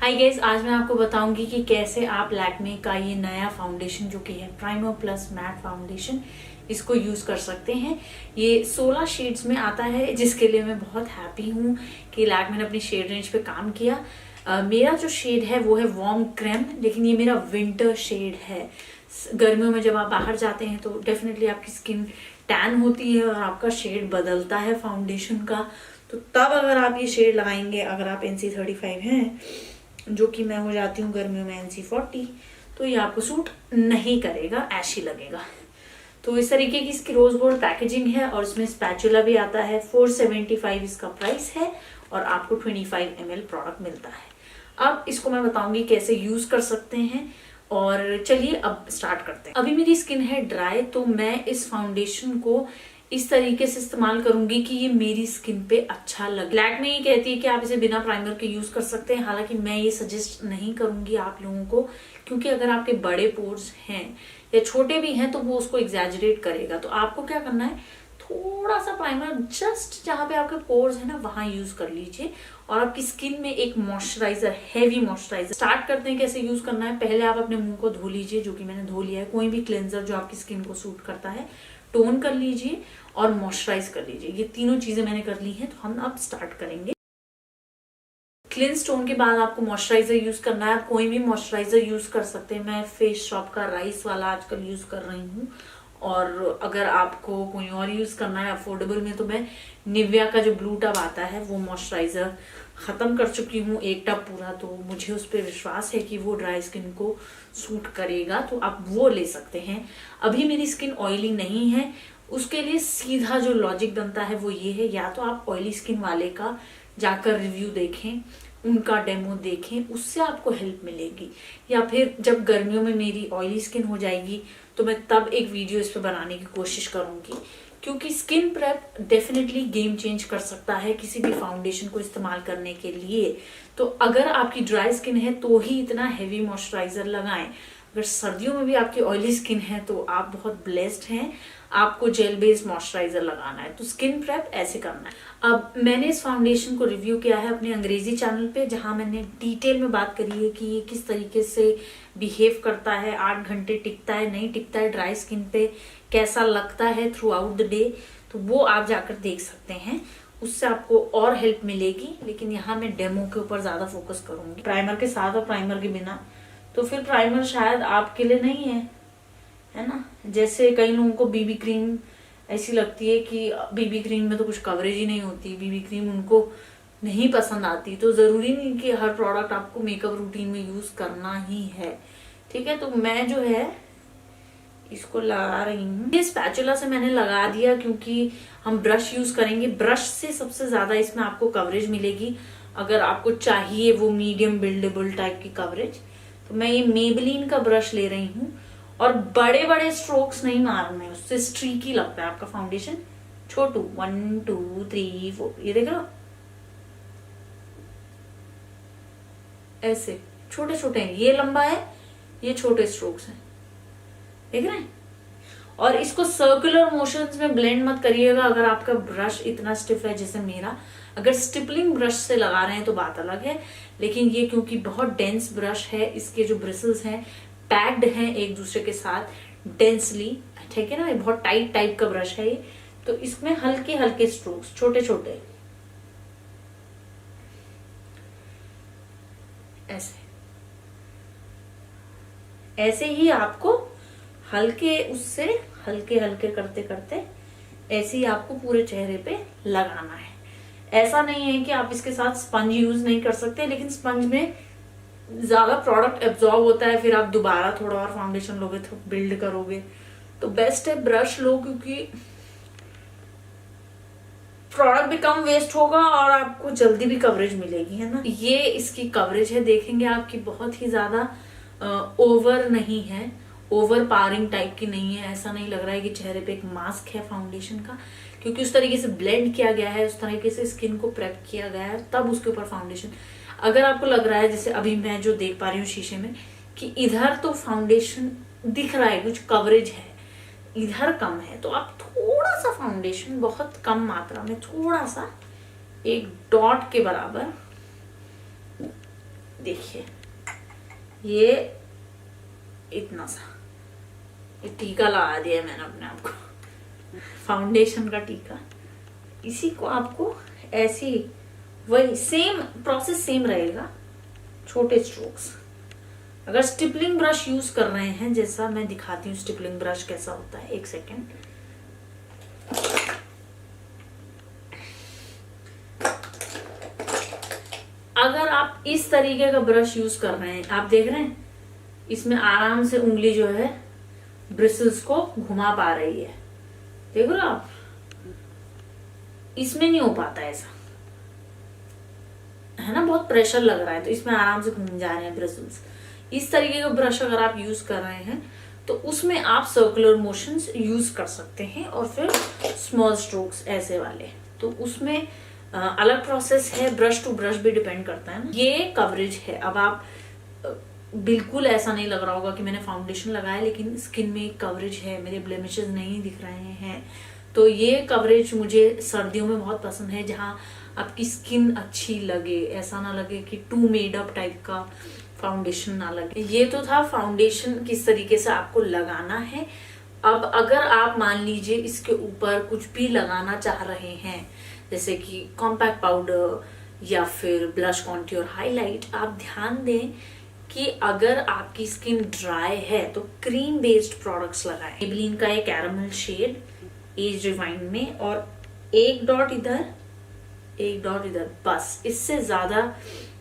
Hi guys, आज मैं आपको बताऊंगी कि कैसे आप लैक्मे का ये नया फाउंडेशन जो कि है प्राइमर प्लस मैट फाउंडेशन, इसको यूज कर सकते हैं। ये 16 शेड्स में आता है, जिसके लिए मैं बहुत हैप्पी हूँ कि लैक्मे ने अपनी शेड रेंज पे काम किया। मेरा जो शेड है वो है वार्म क्रेम, लेकिन ये मेरा विंटर शेड है। गर्मियों में जब आप बाहर जाते हैं तो डेफिनेटली आपकी स्किन टैन होती है और आपका शेड बदलता है फाउंडेशन का। तो तब अगर आप ये शेड लगाएंगे, अगर आप NC35 हैं, जो कि मैं हो जाती हूँ गर्मियों में NC40, तो ये आपको सूट नहीं करेगा, ऐशी लगेगा। तो इस तरीके की इसकी रोज गोल्ड पैकेजिंग है और इसमें स्पैचुला भी आता है। 475 इसका प्राइस है और आपको 25 ml प्रोडक्ट मिलता है। अब इसको मैं बताऊंगी कैसे यूज कर सकते हैं, और चलिए अब स्टार्ट करते हैं। अभी मेरी स्किन है ड्राई, तो मैं इस फाउंडेशन को इस तरीके से इस्तेमाल करूंगी कि ये मेरी स्किन पे अच्छा लगे। लैक्मे ये कहती है कि आप इसे बिना प्राइमर के यूज कर सकते हैं, हालांकि मैं ये सजेस्ट नहीं करूंगी आप लोगों को, क्योंकि अगर आपके बड़े पोर्स हैं या छोटे भी हैं तो वो उसको एग्जैजरेट करेगा। तो आपको क्या करना है, थोड़ा सा प्राइमर जस्ट जहां पे आपके पोर्स है ना वहां यूज कर लीजिए, और आपकी स्किन में एक मॉइस्चराइजर, हैवी मॉइस्चराइजर। स्टार्ट करते हैं कैसे यूज करना है। पहले आप अपने मुंह को धो लीजिए, जो कि मैंने धो लिया है। कोई भी क्लेंजर जो आपकी स्किन को सूट करता है, टोन कर लीजिए और मॉइस्चराइज कर लीजिए। ये तीनों चीजें मैंने कर ली हैं, तो हम अब स्टार्ट करेंगे। क्लिंस टोन के बाद आपको मॉइस्चराइजर यूज करना है। आप कोई भी मॉइस्चराइजर यूज कर सकते हैं। मैं फेस शॉप का राइस वाला आजकल यूज कर रही हूँ, और अगर आपको कोई और यूज करना है अफोर्डेबल में, तो मैं निविया का जो ब्लू टब आता है वो मॉइस्चराइजर खत्म कर चुकी हूँ, एक टब पूरा। तो मुझे उस पर विश्वास है कि वो ड्राई स्किन को सूट करेगा, तो आप वो ले सकते हैं। अभी मेरी स्किन ऑयली नहीं है, उसके लिए सीधा जो लॉजिक बनता है वो ये है, या तो आप ऑयली स्किन वाले का जाकर रिव्यू देखें, उनका डेमो देखें, उससे आपको हेल्प मिलेगी। या फिर जब गर्मियों में मेरी ऑयली स्किन हो जाएगी तो मैं तब एक वीडियो इस पर बनाने की कोशिश करूंगी, क्योंकि skin prep definitely game change कर सकता है किसी भी फाउंडेशन को इस्तेमाल करने के लिए। तो अगर आपकी ड्राई स्किन है तो ही इतना हैवी मॉइस्चराइजर लगाएं। अगर सर्दियों में भी आपकी ऑयली स्किन है तो आप बहुत ब्लेस्ड हैं, आपको जेल बेस्ड मॉइस्चराइजर लगाना है। तो स्किन प्रेप ऐसे करना है। अब मैंने इस फाउंडेशन को रिव्यू किया है अपने अंग्रेजी चैनल पे, जहां मैंने डिटेल में बात करी है कि ये किस तरीके से बिहेव करता है, 8 घंटे टिकता है नहीं टिकता है ड्राई स्किन पे, कैसा लगता है थ्रू आउट द डे। तो वो आप जाकर देख सकते हैं, उससे आपको और हेल्प मिलेगी। लेकिन यहाँ मैं डेमो के ऊपर ज्यादा फोकस करूंगी, प्राइमर के साथ और प्राइमर के बिना। तो फिर प्राइमर शायद आपके लिए नहीं है ना। जैसे कई लोगों को बीबी क्रीम ऐसी लगती है कि बीबी क्रीम में तो कुछ कवरेज ही नहीं होती, बीबी क्रीम उनको नहीं पसंद आती। तो जरूरी नहीं कि हर प्रोडक्ट आपको मेकअप रूटीन में यूज करना ही है, ठीक है। तो मैं जो है इसको लगा रही हूँ। ये स्पैचुला से मैंने लगा दिया, क्योंकि हम ब्रश यूज करेंगे। ब्रश से सबसे ज्यादा इसमें आपको कवरेज मिलेगी, अगर आपको चाहिए वो मीडियम बिल्डेबल टाइप की कवरेज। तो मैं ये मेबेलिन का ब्रश ले रही हूँ, और बड़े बड़े स्ट्रोक्स नहीं मारने, उससे स्ट्रीकी लगता है आपका फाउंडेशन। छोटू 1 2 3 4, ये देख लो, ऐसे छोटे छोटे हैं। ये लंबा है, ये छोटे स्ट्रोक्स हैं, देख रहे हैं। और इसको सर्कुलर मोशंस में ब्लेंड मत करिएगा अगर आपका ब्रश इतना स्टिफ है जैसे मेरा। अगर स्टिपलिंग ब्रश से लगा रहे हैं तो बात अलग है, लेकिन ये क्योंकि बहुत डेंस ब्रश है, इसके जो ब्रिसल्स हैं पैक्ड हैं एक दूसरे के साथ डेंसली, ठीक है ना। ये बहुत टाइट टाइप का ब्रश है ये, तो इसमें हल्के हल्के स्ट्रोक्स, छोटे छोटे ऐसे ऐसे ही आपको हल्के, उससे हल्के हल्के करते करते ऐसे ही आपको पूरे चेहरे पे लगाना है। ऐसा नहीं है कि आप इसके साथ स्पंज यूज नहीं कर सकते, लेकिन स्पंज में ज्यादा प्रोडक्ट एब्जॉर्ब होता है, फिर आप दोबारा थोड़ा और फाउंडेशन लोगे तो बिल्ड करोगे। तो बेस्ट है ब्रश लो, क्योंकि प्रोडक्ट भी कम वेस्ट होगा और आपको जल्दी भी कवरेज मिलेगी, है ना। ये इसकी कवरेज है, देखेंगे आपकी बहुत ही ज्यादा ओवर नहीं है, ओवर पावरिंग टाइप की नहीं है। ऐसा नहीं लग रहा है कि चेहरे पे एक मास्क है फाउंडेशन का, क्योंकि उस तरीके से ब्लेंड किया गया है, उस तरीके से स्किन को प्रेप किया गया है, तब उसके ऊपर फाउंडेशन। अगर आपको लग रहा है जैसे अभी मैं जो देख पा रही हूँ शीशे में कि इधर तो फाउंडेशन दिख रहा है, कुछ कवरेज है, इधर कम है, तो आप थोड़ा सा फाउंडेशन, बहुत कम मात्रा में, थोड़ा सा एक डॉट के बराबर देखिए ये इतना सा ये टीका लगा दिया मैंने अपने आप को, फाउंडेशन का टीका। इसी को आपको ऐसे ही वही सेम प्रोसेस सेम रहेगा, छोटे स्ट्रोक्स। अगर स्टिपलिंग ब्रश यूज कर रहे हैं, जैसा मैं दिखाती हूँ स्टिपलिंग ब्रश कैसा होता है, एक सेकेंड। अगर आप इस तरीके का ब्रश यूज कर रहे हैं, आप देख रहे हैं इसमें आराम से उंगली जो है ब्रिसल्स को घुमा पा रही है, देख रहे हो आप। इसमें नहीं हो पाता ऐसा, है ना, बहुत प्रेशर लग रहा है, तो इसमें आराम से घूम जा रहे हैं ब्रिसल्स। इस तरीके का ब्रश अगर आप यूज कर रहे हैं तो उसमें आप सर्कुलर मोशंस यूज कर सकते हैं, और फिर स्मॉल स्ट्रोक्स ऐसे वाले, तो उसमें अलग प्रोसेस है। ब्रश टू ब्रश भी डिपेंड करता है ना। ये कवरेज है। अब आप बिल्कुल ऐसा नहीं लग रहा होगा कि मैंने फाउंडेशन लगाया लेकिन स्किन में कवरेज है, मेरे ब्लेमिशेस नहीं दिख रहे हैं। तो ये कवरेज मुझे सर्दियों में बहुत पसंद है, जहाँ आपकी स्किन अच्छी लगे, ऐसा ना लगे कि टू मेडअप टाइप का फाउंडेशन ना लगे। ये तो था फाउंडेशन किस तरीके से आपको लगाना है। अब अगर आप मान लीजिए इसके ऊपर कुछ भी लगाना चाह रहे हैं, जैसे कि कॉम्पैक्ट पाउडर या फिर ब्लश, कॉन्ट्योर, हाईलाइट, आप ध्यान दें कि अगर आपकी स्किन ड्राई है तो क्रीम बेस्ड प्रोडक्ट्स लगाएं। मेबेलिन का एक कैरामल शेड एज रिवाइंड में, और एक डॉट इधर, एक डॉट इधर, बस। इससे ज्यादा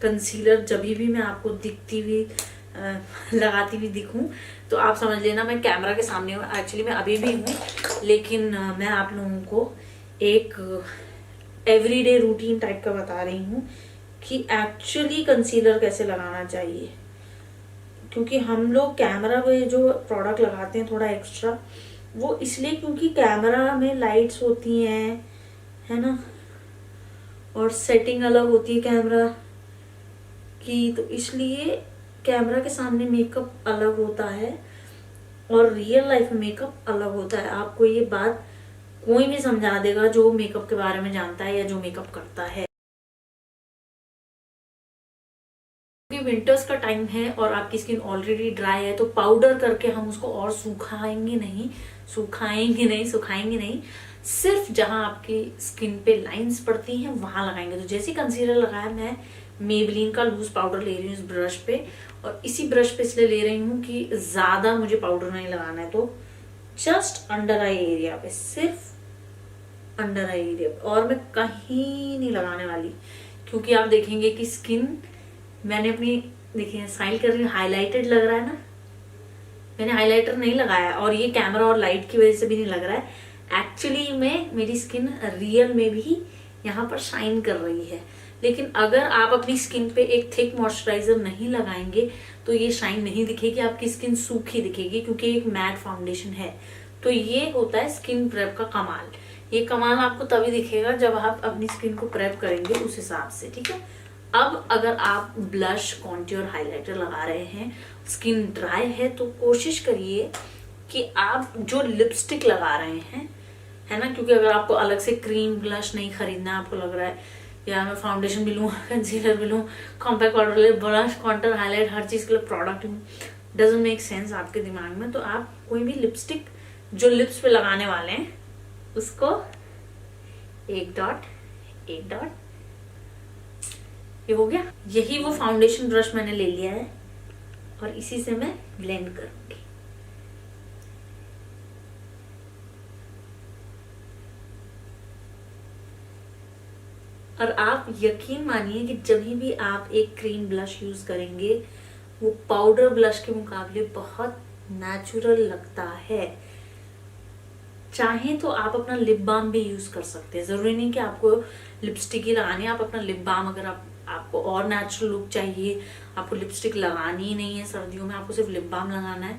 कंसीलर जब भी मैं आपको दिखती हुई लगाती हुई दिखूं तो आप समझ लेना मैं कैमरा के सामने हूँ। एक्चुअली मैं अभी भी हूँ, लेकिन मैं आप लोगों को एक एवरीडे रूटीन टाइप का बता रही हूँ कि एक्चुअली कंसीलर कैसे लगाना चाहिए। क्योंकि हम लोग कैमरा में जो प्रोडक्ट लगाते हैं थोड़ा एक्स्ट्रा, वो इसलिए क्योंकि कैमरा में लाइट्स होती हैं, है ना, और सेटिंग अलग होती है कैमरा की, तो इसलिए कैमरा के सामने मेकअप अलग होता है और रियल लाइफ में मेकअप अलग होता है। आपको ये बात कोई भी समझा देगा जो मेकअप के बारे में जानता है या जो मेकअप करता है। विंटर्स का टाइम है और आपकी स्किन ऑलरेडी ड्राई है, तो पाउडर करके हम उसको और सुखाएंगे नहीं, सिर्फ जहां आपकी स्किन पे लाइंस पड़ती हैं वहां लगाएंगे। तो जैसे कंसीलर लगाया, मैं मेबेलिन का लूज पाउडर ले रही हूँ इस ब्रश पे, और इसी ब्रश पे इसलिए ले रही हूँ कि ज्यादा मुझे पाउडर नहीं लगाना है, तो जस्ट अंडर आई एरिया पे, सिर्फ अंडर आई एरिया पे, और मैं कहीं नहीं लगाने वाली। क्योंकि आप देखेंगे कि स्किन मैंने अपनी, देखिए स्माइल कर रही हूँ, हाईलाइटेड लग रहा है ना, मैंने हाइलाइटर नहीं लगाया और ये कैमरा और लाइट की वजह से भी नहीं लग रहा है। एक्चुअली में मेरी स्किन रियल में भी यहाँ पर शाइन कर रही है, लेकिन अगर आप अपनी स्किन पे एक थिक मॉइस्चराइजर नहीं लगाएंगे तो ये शाइन नहीं दिखेगी, आपकी स्किन सूखी दिखेगी, क्योंकि एक मैट फाउंडेशन है। तो ये होता है स्किन प्रेप का कमाल। ये कमाल आपको तभी दिखेगा जब आप अपनी स्किन को प्रेप करेंगे उस हिसाब से, ठीक है। अब अगर आप ब्लश, कॉन्ट्योर, हाइलाइटर लगा रहे हैं, स्किन ड्राई है, तो कोशिश करिए कि आप जो लिपस्टिक लगा रहे हैं, है ना, क्योंकि अगर आपको अलग से क्रीम ब्लश नहीं खरीदना, आपको लग रहा है या मैं फाउंडेशन भी लूँ, कंसीलर भी लूँ, कॉम्पैक्ट पाउडर ले, ब्लश, कॉन्टूर, हाईलाइट, हर चीज के लिए प्रोडक्ट लूँ, डजंट मेक सेंस आपके दिमाग में, तो आप कोई भी लिपस्टिक जो लिप्स पे लगाने वाले हैं उसको एक डॉट, ये हो गया। यही वो फाउंडेशन ब्रश मैंने ले लिया है और इसी से मैं ब्लेंड करूंगी। और आप यकीन मानिए कि जब भी आप एक क्रीम ब्लश यूज करेंगे वो पाउडर ब्लश के मुकाबले बहुत नेचुरल लगता है। चाहे तो आप अपना लिप बाम भी यूज कर सकते हैं, जरूरी नहीं कि आपको लिपस्टिक ही लगानी है। आप अपना लिप बाम, अगर आपको और नेचुरल लुक चाहिए, आपको लिपस्टिक लगानी ही नहीं है सर्दियों में, आपको सिर्फ लिप बाम लगाना है,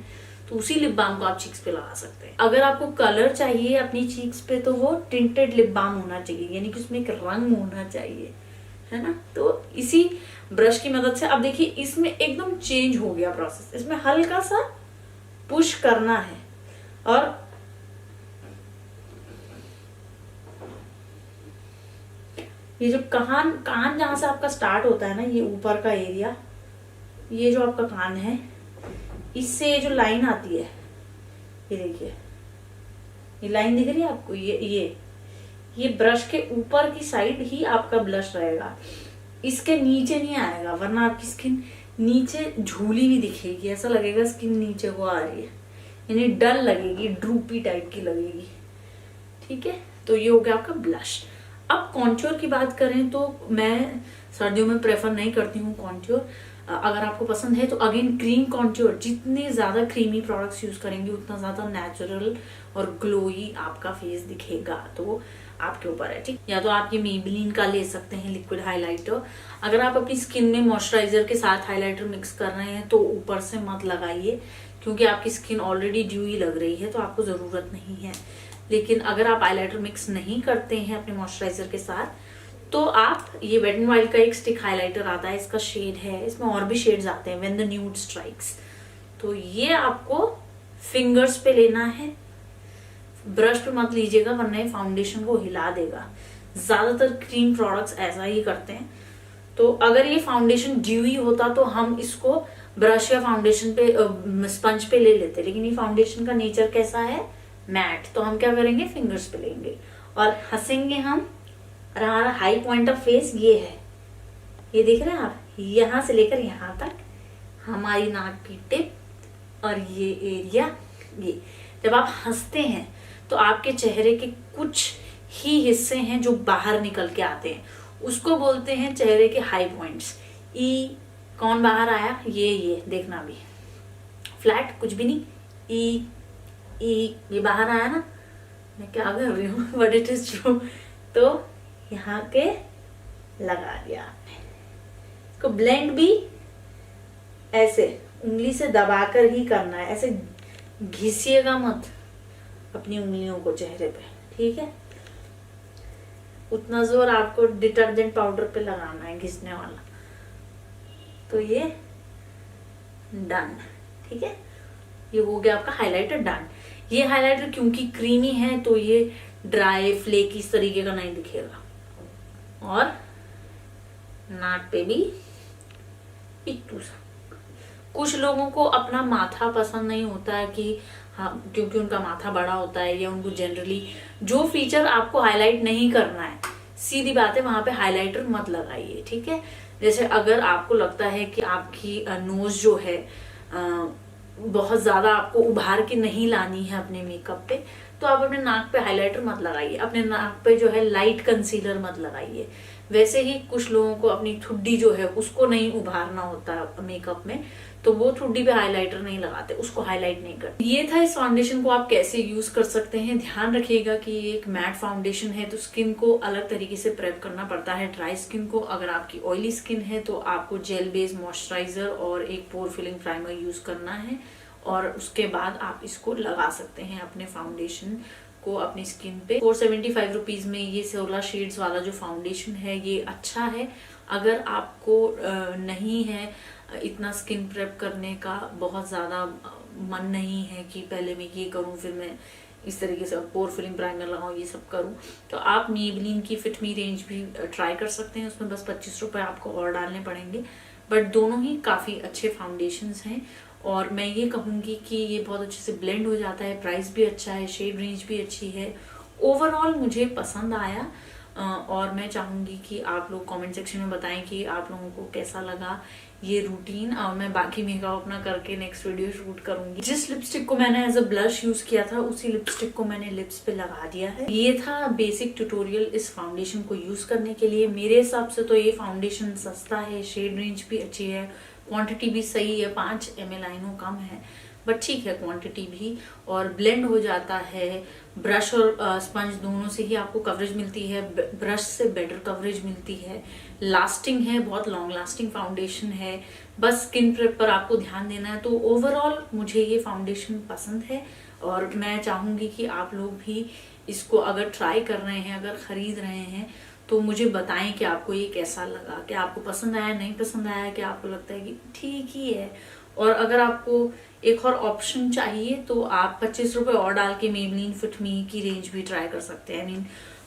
तो उसी लिप बाम को आप चीक्स पे लगा सकते हैं। अगर आपको कलर चाहिए अपनी चीक्स पे तो वो टिंटेड लिप बाम होना चाहिए, यानी कि उसमें एक रंग होना चाहिए, है ना। तो इसी ब्रश की मदद से अब देखिए इसमें एकदम चेंज हो गया प्रोसेस। इसमें हल्का सा पुश करना है और ये जो कान जहां से आपका स्टार्ट होता है ना, ये ऊपर का एरिया, ये जो आपका कान है, इससे जो लाइन आती है, ये देखिए, ये लाइन दिख रही है आपको, ये ब्रश के ऊपर की साइड ही आपका ब्लश रहेगा, इसके नीचे नहीं आएगा, वरना आपकी स्किन नीचे झूली भी दिखेगी, ऐसा लगेगा स्किन नीचे को आ रही है, यानी डल लगेगी, ड्रूपी टाइप की लगेगी। ठीक है, तो ये हो गया आपका ब्लश। अब कॉन्ट्योर की बात करें तो मैं सर्दियों में प्रेफर नहीं करती हूँ कॉन्ट्योर। अगर आपको पसंद है तो अगेन क्रीम कॉन्ट्योर, जितने ज्यादा क्रीमी प्रोडक्ट्स यूज करेंगे उतना ज्यादा नेचुरल और ग्लोई आपका फेस दिखेगा, तो आपके ऊपर है। ठीक, या तो आप ये मेबेलिन का ले सकते हैं लिक्विड हाइलाइटर। अगर आप अपनी स्किन में मॉइस्चराइजर के साथ हाइलाइटर मिक्स कर रहे हैं तो ऊपर से मत लगाइए, क्योंकि आपकी स्किन ऑलरेडी ड्यूई लग रही है तो आपको जरूरत नहीं है। लेकिन अगर आप हाइलाइटर मिक्स नहीं करते हैं अपने मॉइस्चराइजर के साथ, तो आप ये वेट एंड वाइल्ड का एक स्टिक हाइलाइटर आता है, इसका शेड है, इसमें और भी शेड्स आते हैं, व्हेन द न्यूड स्ट्राइक्स, तो ये आपको फिंगर्स पे लेना है, ब्रश पे मत लीजिएगा वरना ये फाउंडेशन को हिला देगा। ज्यादातर क्रीम प्रोडक्ट्स ऐसा ही करते हैं। तो अगर ये फाउंडेशन ड्यूई होता तो हम इसको ब्रश या फाउंडेशन पे स्पंज पे ले लेते, लेकिन ये फाउंडेशन का नेचर कैसा है, मैट, तो हम क्या करेंगे, फिंगर्स पे लेंगे और हंसेंगे हम। और हमारा हाई पॉइंट ऑफ फेस ये है, ये देख रहे हैं आप, यहां से लेकर यहां तक हमारी नाक की टिप और ये एरिया, ये जब आप हंसते हैं तो आपके चेहरे के कुछ ही हिस्से हैं जो बाहर निकल के आते हैं, उसको बोलते हैं चेहरे के हाई पॉइंट्स। ई कौन बाहर आया, ये देखना भी, फ्लैट कुछ भी नहीं, ई ये बाहर आया ना, मैं क्या कर रही हूँ, बट इट इज ट्रू। तो यहाँ के लगा दिया आपने, इसको ब्लेंड भी ऐसे उंगली से दबाकर ही करना है, ऐसे घिसिएगा मत अपनी उंगलियों को चेहरे पे, ठीक है। उतना जोर आपको डिटर्जेंट पाउडर पे लगाना है, घिसने वाला। तो ये डन, ठीक है, ये हो गया आपका हाइलाइटर डन। ये हाइलाइटर क्योंकि क्रीमी है तो ये ड्राई फ्लेकी इस तरीके का नहीं दिखेगा, और नाक पे भी पिट्टू सा। कुछ लोगों को अपना माथा पसंद नहीं होता है कि हाँ, क्योंकि उनका माथा बड़ा होता है, या उनको जनरली जो फीचर आपको हाईलाइट नहीं करना है, सीधी बात है वहां पे हाइलाइटर मत लगाइए, ठीक है। जैसे अगर आपको लगता है कि आपकी नोज जो है बहुत ज्यादा आपको उभार के नहीं लानी है अपने मेकअप पे, तो आप अपने नाक पे हाइलाइटर मत लगाइए, अपने नाक पे जो है लाइट कंसीलर मत लगाइए। वैसे ही कुछ लोगों को अपनी ठुड्डी जो है उसको नहीं उभारना होता मेकअप में, तो वो ठुड्डी पे हाइलाइटर नहीं लगाते, उसको हाईलाइट नहीं करते। ये था इस फाउंडेशन को आप कैसे यूज कर सकते हैं। ध्यान रखिएगा कि ये एक मैट फाउंडेशन है, तो स्किन को अलग तरीके से प्रेप करना पड़ता है। ड्राई स्किन को, अगर आपकी ऑयली स्किन है तो आपको जेल बेस्ड मॉइस्चराइजर और एक पोर फिलिंग प्राइमर यूज करना है, और उसके बाद आप इसको लगा सकते हैं अपने फाउंडेशन को अपनी स्किन पे। 475 रुपीज में ये 16 शेड्स वाला जो फाउंडेशन है ये अच्छा है। अगर आपको नहीं है इतना स्किन प्रेप करने का, बहुत ज्यादा मन नहीं है कि पहले मैं ये करूं फिर मैं इस तरीके से पोर फिलिंग प्राइमर लगाऊं, ये सब करूं, तो आप मेबेलिन की फिट मी रेंज भी ट्राई कर सकते हैं। उसमें बस 25 रुपए आपको और डालने पड़ेंगे, बट दोनों ही काफी अच्छे फाउंडेशंस हैं। और मैं ये कहूंगी कि ये बहुत अच्छे से ब्लेंड हो जाता है, प्राइस भी अच्छा है, शेड रेंज भी अच्छी है। ओवरऑल मुझे पसंद आया, और मैं चाहूंगी कि आप लोग कमेंट सेक्शन में बताएं कि आप लोगों को कैसा लगा ये रूटीन। और मैं बाकी मेकअप अपना करके नेक्स्ट वीडियो शूट करूंगी। जिस लिपस्टिक को मैंने एज अ ब्लश यूज किया था उसी लिपस्टिक को मैंने लिप्स पे लगा दिया है। ये था बेसिक ट्यूटोरियल इस फाउंडेशन को यूज करने के लिए। मेरे हिसाब से तो ये फाउंडेशन सस्ता है, शेड रेंज भी अच्छी है, क्वांटिटी भी सही है, 5 ml आई नो कम है, बट ठीक है क्वांटिटी भी, और ब्लेंड हो जाता है। ब्रश और स्पंज दोनों से ही आपको कवरेज मिलती है, ब्रश से बेटर कवरेज मिलती है, लास्टिंग है, बहुत लॉन्ग लास्टिंग फाउंडेशन है। बस स्किन प्रेप पर आपको ध्यान देना है। तो ओवरऑल मुझे ये फाउंडेशन पसंद है, और मैं चाहूंगी कि आप लोग भी इसको अगर ट्राई कर रहे हैं, अगर खरीद रहे हैं, तो मुझे बताएं कि आपको ये कैसा लगा, कि आपको पसंद आया, नहीं पसंद आया, कि आपको लगता है कि ठीक ही है। और अगर आपको एक और ऑप्शन चाहिए तो आप 25 रुपए और डाल के मेबेलिन फिट मी की रेंज भी ट्राई कर सकते हैं।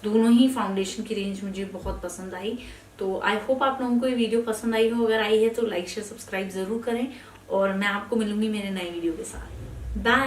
दोनों ही फाउंडेशन की रेंज मुझे बहुत पसंद आई, तो आई होप आप लोगों को ये वीडियो पसंद आई हो। अगर आई है तो लाइक शेयर सब्सक्राइब जरूर करें और मैं आपको मिलूंगी मेरे नए वीडियो के साथ। बाय।